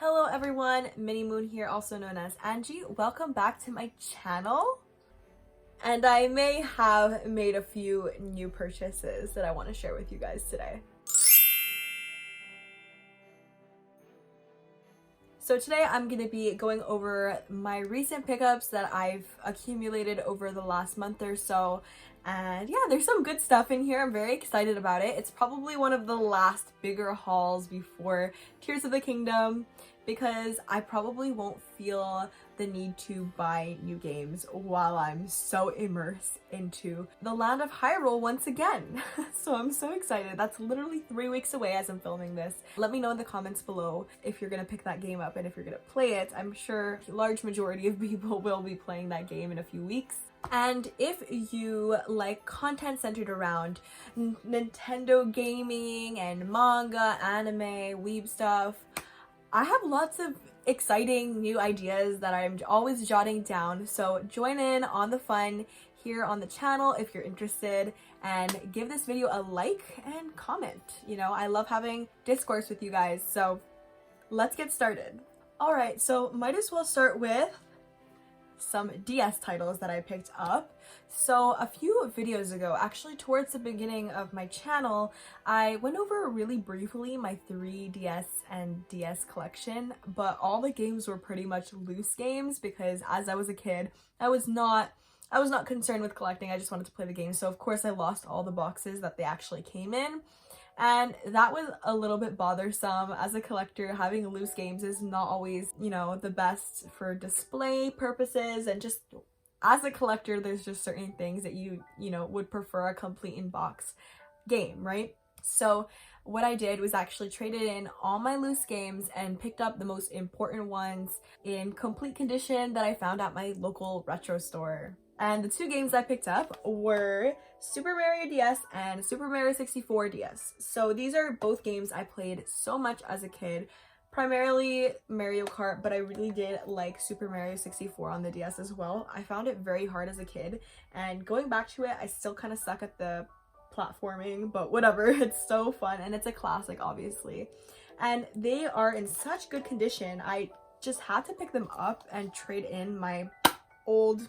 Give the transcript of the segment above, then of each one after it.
Hello everyone, Mini Moon here, also known as Angie. Welcome back to my channel. And I may have made a few new purchases that I want to share with you guys today. So today I'm going to be going over my recent pickups that I've accumulated over the last month or so. And yeah, there's some good stuff in here. I'm very excited about it. It's probably one of the last bigger hauls before Tears of the Kingdom, because I probably won't feel the need to buy new games while I'm so immersed into the land of Hyrule once again. So I'm so excited. That's literally 3 weeks away as I'm filming this. Let me know in the comments below if you're gonna pick that game up and if you're gonna play it. I'm sure a large majority of people will be playing that game in a few weeks. And if you like content centered around Nintendo gaming and manga, anime, weeb stuff, I have lots of exciting new ideas that I'm always jotting down. So join in on the fun here on the channel if you're interested, and give this video a like and comment. You know, I love having discourse with you guys, so let's get started. All right, so might as well start with some DS titles that I picked up. So a few videos ago, actually towards the beginning of my channel, I went over really briefly my 3DS and DS collection, but all the games were pretty much loose games because as I was a kid, I was not concerned with collecting. I just wanted to play the game. So of course I lost all the boxes that they actually came in. And that was a little bit bothersome. As a collector, having loose games is not always, you know, the best for display purposes, and just as a collector, there's just certain things that you know, would prefer a complete in-box game, right? So what I did was actually traded in all my loose games and picked up the most important ones in complete condition that I found at my local retro store. And the two games I picked up were Super Mario DS and Super Mario 64 DS. So these are both games I played so much as a kid, primarily Mario Kart, but I really did like Super Mario 64 on the DS as well. I found it very hard as a kid, and going back to it, I still kind of suck at the platforming, but whatever, it's so fun and it's a classic, obviously. And they are in such good condition, I just had to pick them up and trade in my old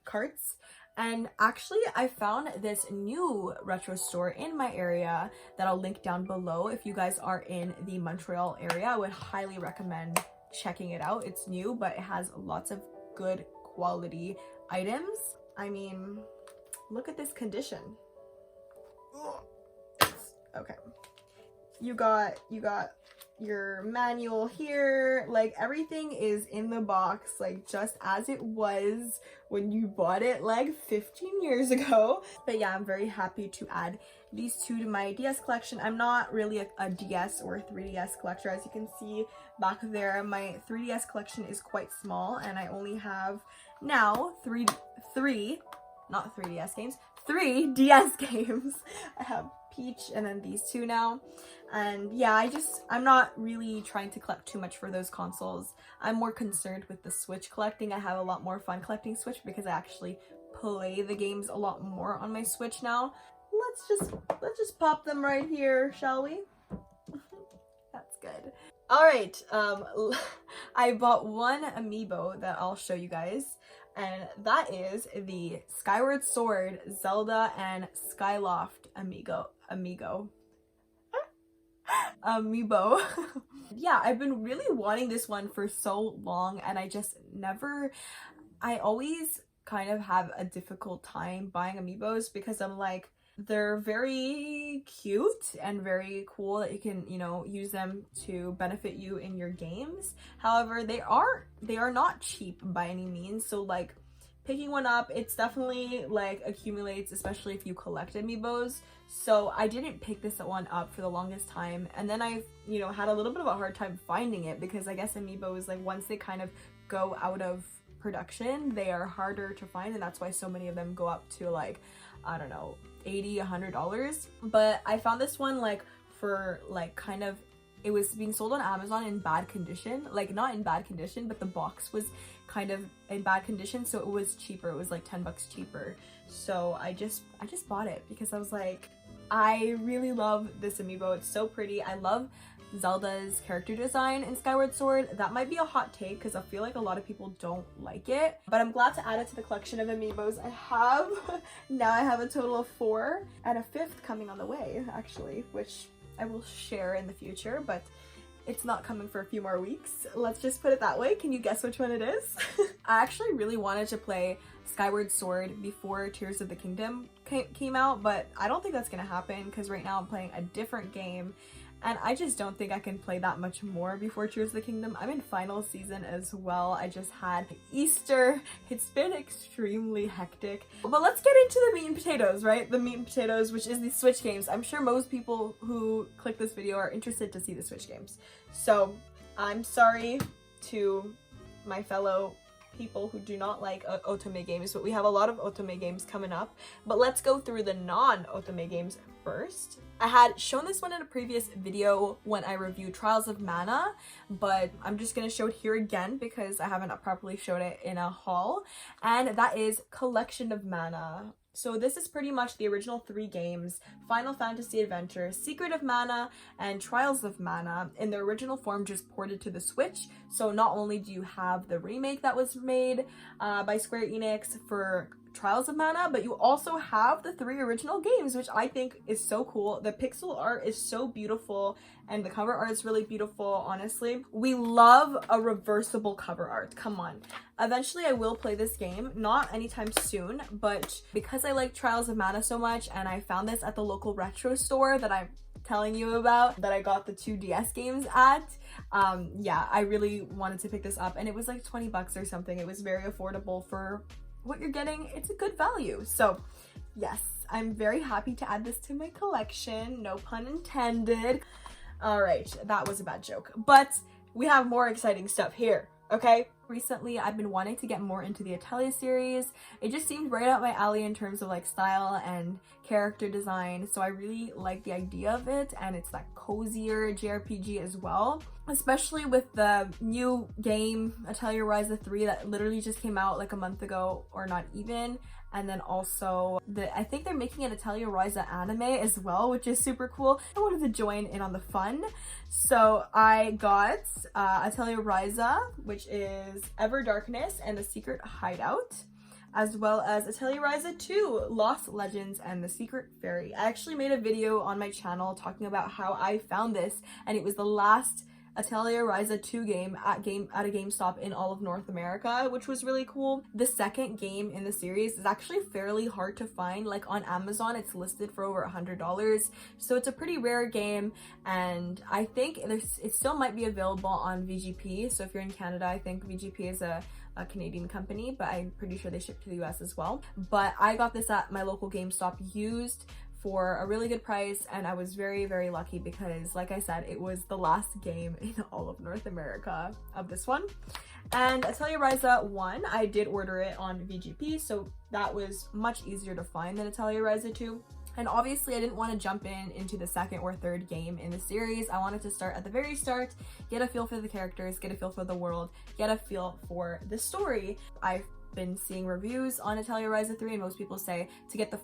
carts. And actually I found this new retro store in my area that I'll link down below. If you guys are in the Montreal area, I would highly recommend checking it out. It's new, but it has lots of good quality items. I mean, look at this condition. Okay, you got your manual here, like everything is in the box, like just as it was when you bought it like 15 years ago. But yeah, I'm very happy to add these two to my DS collection. I'm not really a DS or 3DS collector. As you can see back there, my 3DS collection is quite small, and I only have now three not 3DS games, 3 DS games. I have Peach and then these two now. And yeah, I'm not really trying to collect too much for those consoles. I'm more concerned with the Switch collecting. I have a lot more fun collecting Switch because I actually play the games a lot more on my Switch now. Let's just pop them right here, shall we? That's good. All right, I bought one Amiibo that I'll show you guys, and that is the Skyward Sword, Zelda, and Skyloft Amiibo. Yeah, I've been really wanting this one for so long, and I always kind of have a difficult time buying Amiibos because I'm like, they're very cute and very cool that you can, you know, use them to benefit you in your games. However, they are not cheap by any means. So like picking one up, it's definitely like accumulates, especially if you collect Amiibos. So I didn't pick this one up for the longest time. And then I, you know, had a little bit of a hard time finding it because I guess Amiibos, like once they kind of go out of production, they are harder to find. And that's why so many of them go up to like, I don't know, $80, $100. But I found this one like for like kind of, it was being sold on Amazon in bad condition, like not in bad condition, but the box was kind of in bad condition, so it was cheaper. It was like 10 bucks cheaper. So I just bought it because I was like, I really love this Amiibo. It's so pretty. I love Zelda's character design in Skyward Sword. That might be a hot take because I feel like a lot of people don't like it, but I'm glad to add it to the collection of amiibos I have. Now I have a total of 4 and a 5th coming on the way, actually, which I will share in the future, but it's not coming for a few more weeks. Let's just put it that way. Can you guess which one it is? I actually really wanted to play Skyward Sword before Tears of the Kingdom came out, but I don't think that's gonna happen because right now I'm playing a different game and I just don't think I can play that much more before Tears of the Kingdom. I'm in final season as well. I just had Easter. It's been extremely hectic. But let's get into the meat and potatoes, right? The meat and potatoes, which is the Switch games. I'm sure most people who click this video are interested to see the Switch games. So I'm sorry to my fellow people who do not like Otome games, but we have a lot of Otome games coming up. But let's go through the non-Otome games first. I had shown this one in a previous video when I reviewed Trials of Mana, but I'm just going to show it here again because I haven't properly showed it in a haul, and that is Collection of Mana. So this is pretty much the original 3 games, Final Fantasy Adventure, Secret of Mana, and Trials of Mana in their original form, just ported to the Switch. So not only do you have the remake that was made by Square Enix for Trials of Mana, but you also have the 3 original games, which I think is so cool. The pixel art is so beautiful and the cover art is really beautiful, honestly. We love a reversible cover art, come on. Eventually I will play this game, not anytime soon, but because I like Trials of Mana so much and I found this at the local retro store that I'm telling you about, that I got the 2 DS games at, yeah, I really wanted to pick this up and it was like 20 bucks or something. It was very affordable for what you're getting. It's a good value. So yes, I'm very happy to add this to my collection, no pun intended. All right, that was a bad joke, but we have more exciting stuff here, okay? Recently I've been wanting to get more into the Atelier series. It just seemed right up my alley in terms of like style and character design, so I really like the idea of it, and it's that cozier JRPG as well, especially with the new game Atelier Ryza 3 that literally just came out like a month ago, or not even. And then also I think they're making an Atelier Ryza anime as well, which is super cool. I wanted to join in on the fun. So I got Atelier Ryza, which is Ever Darkness and the Secret Hideout, as well as Atelier Ryza 2, Lost Legends and the Secret Fairy. I actually made a video on my channel talking about how I found this, and it was the last Atelier Ryza 2 game at a GameStop in all of North America, which was really cool. The second game in the series is actually fairly hard to find. Like on Amazon, it's listed for over $100, so it's a pretty rare game, and I think it still might be available on VGP. So if you're in Canada, I think VGP is a Canadian company, but I'm pretty sure they ship to the US as well. But I got this at my local GameStop used for a really good price, and I was very, very lucky because, like I said, it was the last game in all of North America of this one. And Atelier Ryza 1, I did order it on VGP, so that was much easier to find than Atelier Ryza 2. And obviously I didn't want to jump into the second or third game in the series. I wanted to start at the very start, get a feel for the characters, get a feel for the world, get a feel for the story. I've been seeing reviews on Atelier Ryza 3, and most people say to get the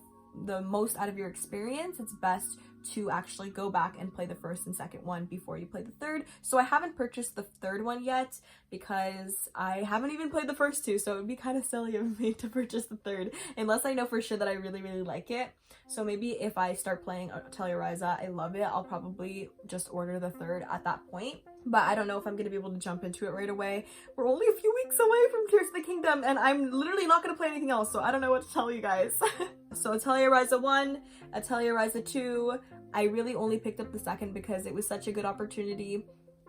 most out of your experience, it's best to actually go back and play the first and second one before you play the third. So I haven't purchased the third one yet because I haven't even played the first 2, so it would be kind of silly of me to purchase the third unless I know for sure that I really, really like it. So maybe if I start playing Atelier Ryza, I love it, I'll probably just order the third at that point. But I don't know if I'm going to be able to jump into it right away. We're only a few weeks away from Tears of the Kingdom, and I'm literally not going to play anything else, so I don't know what to tell you guys. So Atelier Ryza 1, Atelier Ryza 2, I really only picked up the second because it was such a good opportunity.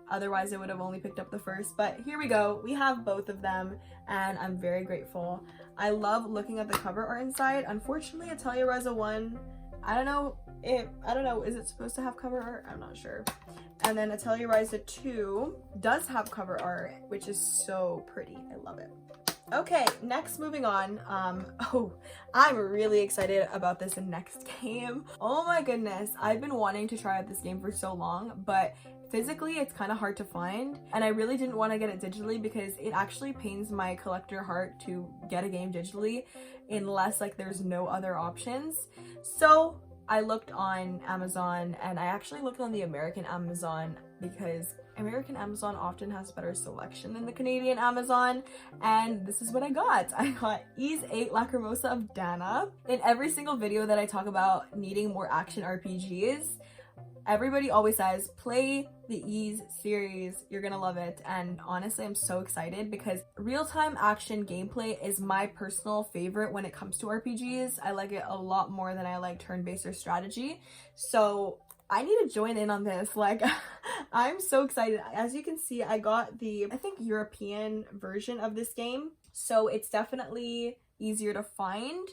Otherwise I would have only picked up the first, but here we go. We have both of them, and I'm very grateful. I love looking at the cover art inside. Unfortunately, Atelier Ryza 1, I don't know, is it supposed to have cover art? I'm not sure. And then Atelier Ryza 2 does have cover art, which is so pretty. I love it. Okay, next, moving on. Oh, I'm really excited about this next game. Oh my goodness, I've been wanting to try out this game for so long, but physically it's kind of hard to find, and I really didn't want to get it digitally because it actually pains my collector heart to get a game digitally unless like there's no other options. So I looked on Amazon, and I actually looked on the American Amazon because American Amazon often has better selection than the Canadian Amazon, and this is what I got. I got Ys 8 Lacrimosa of Dana. In every single video that I talk about needing more action RPGs, everybody always says, play the Ys series, you're gonna love it. And honestly, I'm so excited because real-time action gameplay is my personal favorite when it comes to RPGs. I like it a lot more than I like turn-based or strategy. So I need to join in on this. Like, I'm so excited. As you can see, I got the, I think, European version of this game. So it's definitely easier to find.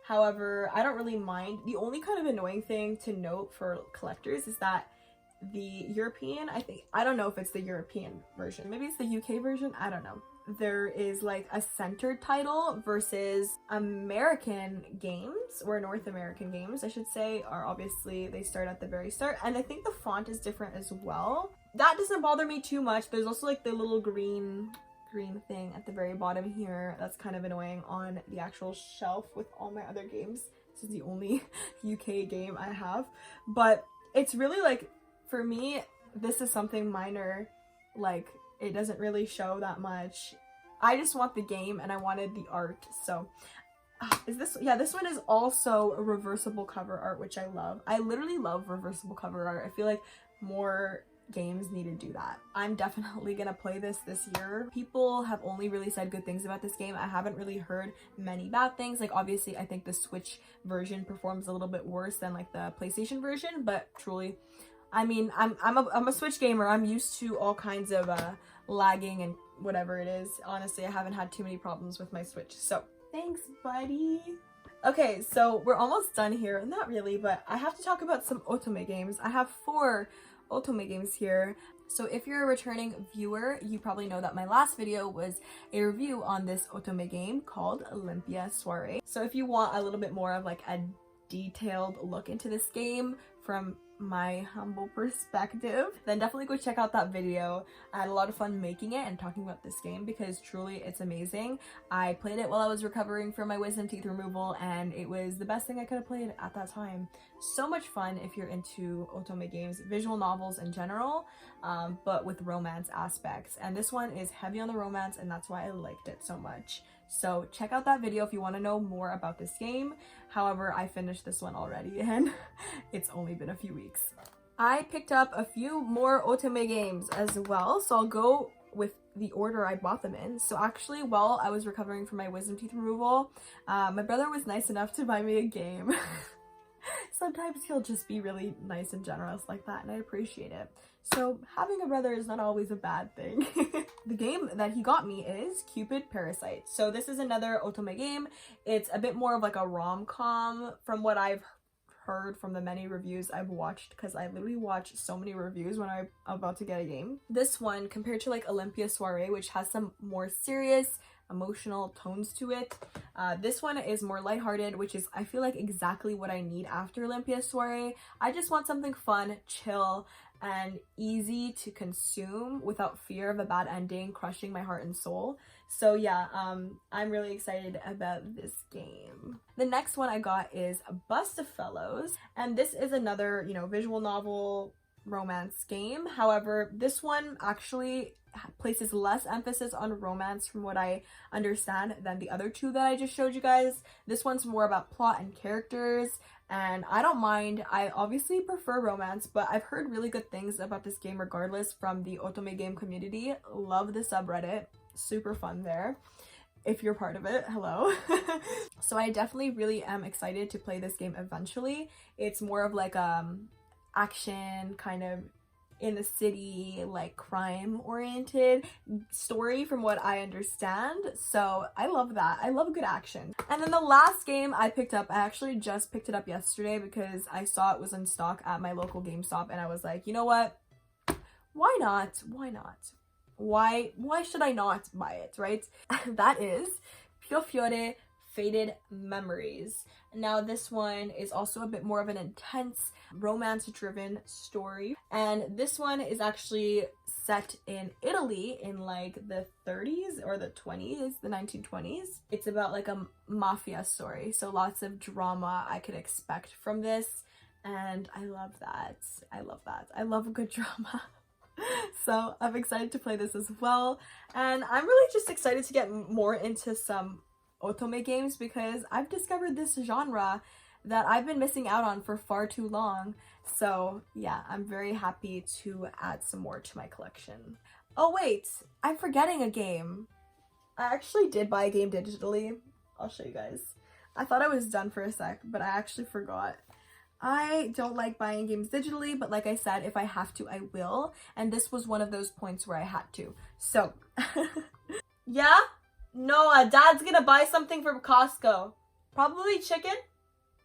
However, I don't really mind. The only kind of annoying thing to note for collectors is that the European, I don't know if it's the European version. Maybe it's the UK version. I don't know. There is like a centered title versus American games, or North American games, I should say, are obviously, they start at the very start. And I think the font is different as well. That doesn't bother me too much. There's also like the little green thing at the very bottom here that's kind of annoying on the actual shelf with all my other games. This is the only UK game I have, but it's really like, for me, this is something minor. Like, it doesn't really show that much. I just want the game and I wanted the art. So is this, yeah, this one is also a reversible cover art, which I love. I literally love reversible cover art. I feel like more games need to do that. I'm definitely gonna play this year. People have only really said good things about this game. I haven't really heard many bad things. Like, obviously I think the Switch version performs a little bit worse than like the PlayStation version, but truly, I mean, I'm a Switch gamer. I'm used to all kinds of lagging and whatever it is. Honestly, I haven't had too many problems with my Switch. So thanks, buddy. Okay, so we're almost done here. Not really, but I have to talk about some Otome games. I have 4 Otome games here. So if you're a returning viewer, you probably know that my last video was a review on this Otome game called Olympia Soiree. So if you want a little bit more of like a detailed look into this game from my humble perspective, then definitely go check out that video. I had a lot of fun making it and talking about this game because truly it's amazing. I played it while I was recovering from my wisdom teeth removal and it was the best thing I could have played at that time. So much fun if you're into Otome games, visual novels in general, but with romance aspects. And this one is heavy on the romance and that's why I liked it so much. So check out that video if you want to know more about this game. However, I finished this one already and it's only been a few weeks. I picked up a few more Otome games as well, so I'll go with the order I bought them in. So actually, while I was recovering from my wisdom teeth removal, my brother was nice enough to buy me a game. Sometimes he'll just be really nice and generous like that, and I appreciate it. So having a brother is not always a bad thing. The game that he got me is Cupid Parasite. So this is another Otome game. It's a bit more of like a rom-com from what I've heard from the many reviews I've watched, because I literally watch so many reviews when I'm about to get a game. This one, compared to like Olympia Soiree, which has some more serious emotional tones to it, this one is more lighthearted, which is, I feel like, exactly what I need after Olympia Soiree. I just want something fun, chill, and easy to consume without fear of a bad ending crushing my heart and soul. So yeah, I'm really excited about this game. The next one I got is Bust of Fellows, and this is another, you know, visual novel romance game. However, this one actually places less emphasis on romance from what I understand than the other 2 that I just showed you guys. This one's more about plot and characters, and I don't mind. I obviously prefer romance, but I've heard really good things about this game regardless from the Otome game community. Love the subreddit. Super fun there. If you're part of it, hello. So I definitely really am excited to play this game eventually. It's more of like action, kind of in the city, like crime oriented story from what I understand. So I love that. I love good action. And then the last game I picked up, I actually just picked it up yesterday because I saw it was in stock at my local GameStop and I was like, you know what? Why not? Why not? Why should I not buy it, right? That is Pio Fiore Faded Memories. Now this one is also a bit more of an intense romance-driven story, and this one is actually set in Italy in like the 30s or the 20s, the 1920s. It's about like a mafia story, so lots of drama I could expect from this, and I love that. I love that. I love a good drama. So I'm excited to play this as well. And I'm really just excited to get more into some Otome games because I've discovered this genre that I've been missing out on for far too long. So yeah, I'm very happy to add some more to my collection. Oh wait, I'm forgetting a game. I actually did buy a game digitally. I'll show you guys. I thought I was done for a sec, but I actually forgot. I don't like buying games digitally, but like I said, if I have to, I will. And this was one of those points where I had to. So, yeah? No, Dad's gonna buy something from Costco. Probably chicken?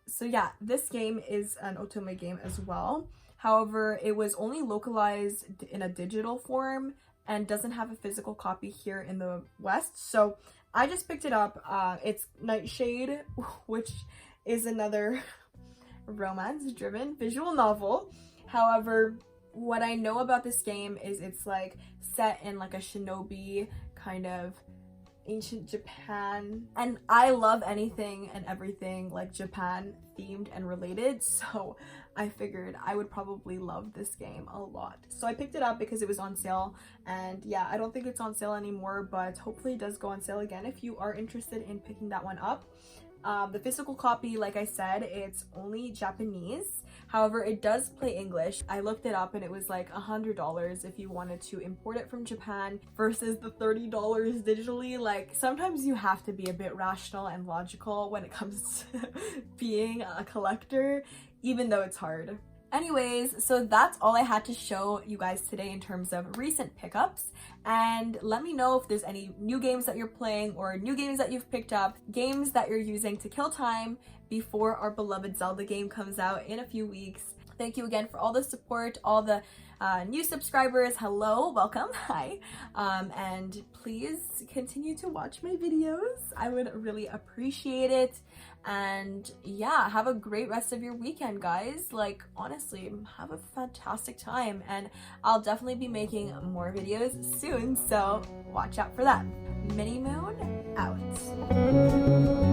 So yeah, this game is an Otome game as well. However, it was only localized in a digital form and doesn't have a physical copy here in the West. So I just picked it up. It's Nightshade, which is another romance-driven visual novel. However, what I know about this game is it's like set in like a shinobi kind of ancient Japan, and I love anything and everything like Japan themed and related, so I figured I would probably love this game a lot. So I picked it up because it was on sale, and yeah, I don't think it's on sale anymore, but hopefully it does go on sale again if you are interested in picking that one up. The physical copy, like I said, it's only Japanese. However, it does play English. I looked it up and it was like $100 if you wanted to import it from Japan versus the $30 digitally. Like, sometimes you have to be a bit rational and logical when it comes to being a collector, even though it's hard. Anyways, so that's all I had to show you guys today in terms of recent pickups. And let me know if there's any new games that you're playing or new games that you've picked up, games that you're using to kill time before our beloved Zelda game comes out in a few weeks. Thank you again for all the support, all the new subscribers. Hello, welcome, hi. And please continue to watch my videos. I would really appreciate it. And yeah, have a great rest of your weekend, guys. Like, honestly, have a fantastic time, and I'll definitely be making more videos soon, so watch out for that. Mini Moon out.